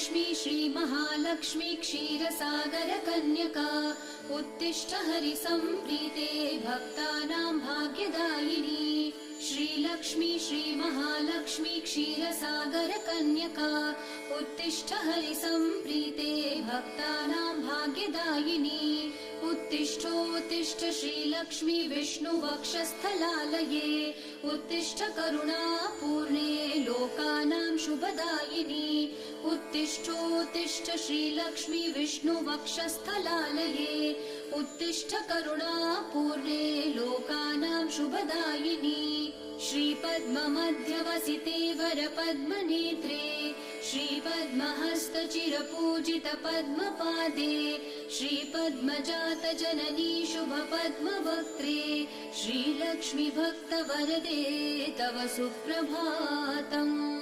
श्रीलक्ष्मी श्रीमहालक्ष्मी क्षीरसागरकन्यका उत्तिष्ठ हरिसम्प्रीते भक्तानां भाग्यदायिनी। श्रीलक्ष्मी श्रीमहालक्ष्मी क्षीरसागरकन्यका उत्तिष्ठ हरिसम्प्रीते भक्तानां भाग्यदायिनी। उत्तिष्ठोत्तिष्ठ श्रीलक्ष्मी विष्णुवक्षस्थलालये उत्तिष्ठ करुणापूर्णे लोकानां शुभदायिनी। उत्तिष्ठोत्तिष्ठ श्रीलक्ष्मी विष्णुवक्षस्थलालये उत्तिष्ठ करुणापूर्णे लोकानां शुभदायिनी। श्रीपद्ममध्यवसिते वरपद्मनेत्रे श्रीपद्महस्तचिरपूजितपद्मपादे श्रीपद्मजातजननी शुभपद्मवक्त्रे श्रीलक्ष्मी भक्तवरदे तव सुप्रभातम्।